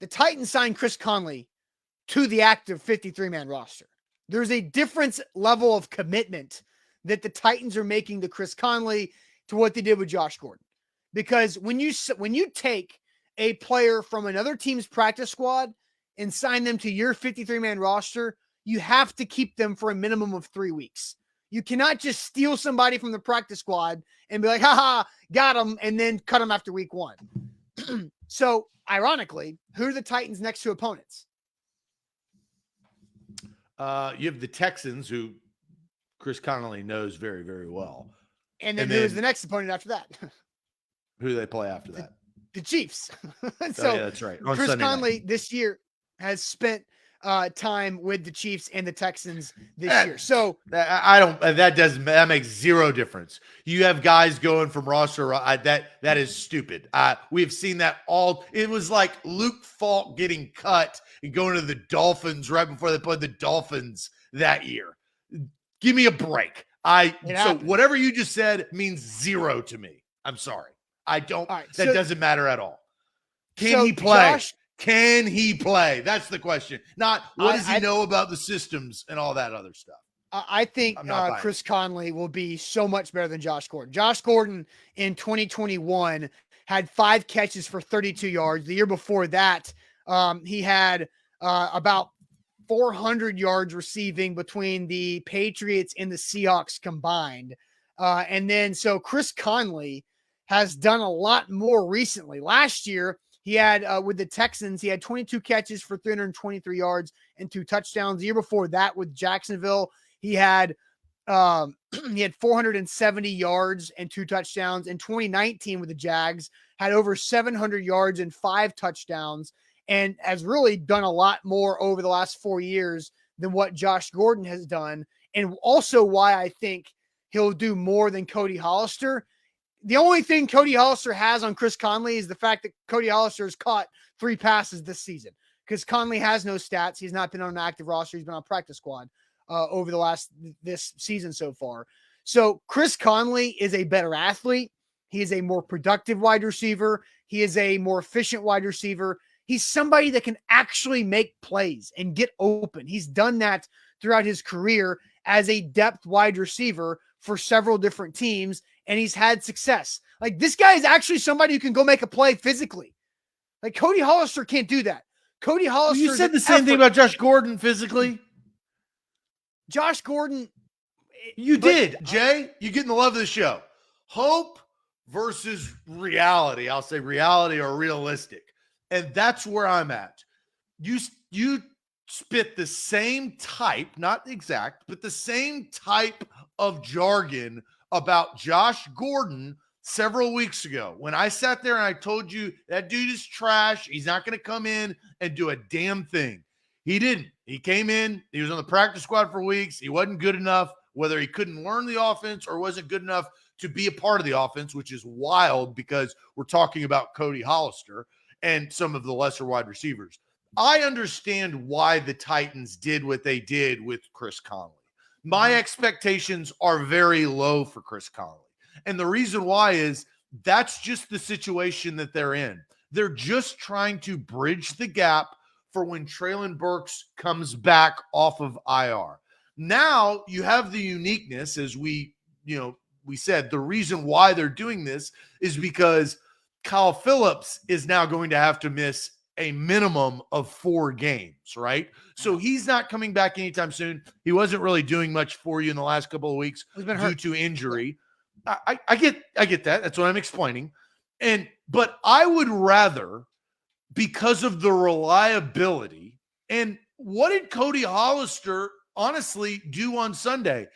the Titans signed Chris Conley to the active 53-man roster. There's a different level of commitment that the Titans are making to Chris Conley to what they did with Josh Gordon. Because when you take a player from another team's practice squad and sign them to your 53-man roster, you have to keep them for a minimum of 3 weeks. You cannot just steal somebody from the practice squad and be like, haha, got him, and then cut him after week 1. So, ironically, who are the Titans' next 2 opponents? You have the Texans, who Chris Conley knows very, very well. And then who is the next opponent after that? Who do they play after that? The Chiefs. So yeah, that's right. On Chris Sunday Conley night. this year has spent time with the Chiefs and the Texans this year. So that makes zero difference. You have guys going from roster. That is stupid. We've seen that all. It was like Luke Falk getting cut and going to the Dolphins right before they played the Dolphins that year. Give me a break. So whatever you just said means zero to me. I'm sorry. I don't. Right, that doesn't matter at all. Can he play? Can he play? That's the question. Not what does he know about the systems and all that other stuff. I think Chris Conley will be so much better than Josh Gordon. Josh Gordon in 2021 had 5 catches for 32 yards. The year before that, he had about 400 yards receiving between the Patriots and the Seahawks combined. And then so Chris Conley has done a lot more recently. Last year, he had with the Texans, he had 22 catches for 323 yards and 2 touchdowns. The year before that with Jacksonville, he had 470 yards and 2 touchdowns. In 2019 with the Jags, had over 700 yards and 5 touchdowns, and has really done a lot more over the last 4 years than what Josh Gordon has done. And also why I think he'll do more than Cody Hollister. The only thing Cody Hollister has on Chris Conley is the fact that Cody Hollister has caught 3 passes this season, because Conley has no stats. He's not been on an active roster. He's been on practice squad over this season so far. So Chris Conley is a better athlete. He is a more productive wide receiver. He is a more efficient wide receiver. He's somebody that can actually make plays and get open. He's done that throughout his career as a depth wide receiver for several different teams, and he's had success. Like, this guy is actually somebody who can go make a play physically. Like, Cody Hollister can't do that. Cody Hollister. You said the same thing about Josh Gordon physically. Josh Gordon. You did, Jay. You're getting the love of the show. Hope versus reality. I'll say reality or realistic. And that's where I'm at. You spit the same type, not exact, but the same type of jargon about Josh Gordon several weeks ago when I sat there and I told you that dude is trash. He's not going to come in and do a damn thing. He didn't. He came in. He was on the practice squad for weeks. He wasn't good enough, whether he couldn't learn the offense or wasn't good enough to be a part of the offense, which is wild because we're talking about Cody Hollister and some of the lesser wide receivers. I understand why the Titans did what they did with Chris Conley. My expectations are very low for Chris Conley. And the reason why is that's just the situation that they're in. They're just trying to bridge the gap for when Treylon Burks comes back off of IR. Now you have the uniqueness, as we said, the reason why they're doing this is because Kyle Phillips is now going to have to miss a minimum of 4 games, right? So he's not coming back anytime soon. He wasn't really doing much for you in the last couple of weeks due to injury. I get that. That's what I'm explaining. But I would rather, because of the reliability, and what did Cody Hollister honestly do on Sunday?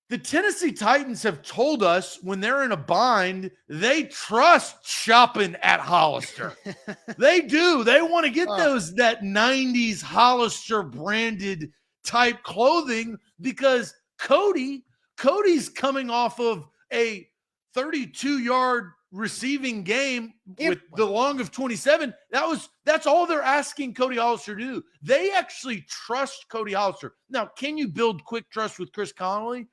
The Tennessee Titans have told us when they're in a bind, they trust shopping at Hollister. They do. They want to get that 90s Hollister branded type clothing because Cody's coming off of a 32-yard receiving game with the long of 27. That's all they're asking Cody Hollister to do. They actually trust Cody Hollister. Now, can you build quick trust with Chris Conley?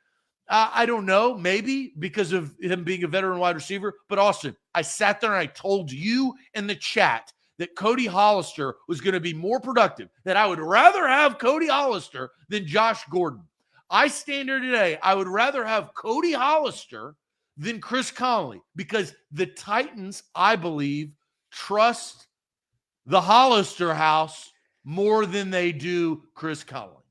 I don't know, maybe because of him being a veteran wide receiver. But Austin, I sat there and I told you in the chat that Cody Hollister was going to be more productive, that I would rather have Cody Hollister than Josh Gordon. I stand here today, I would rather have Cody Hollister than Chris Conley because the Titans, I believe, trust the Hollister house more than they do Chris Conley.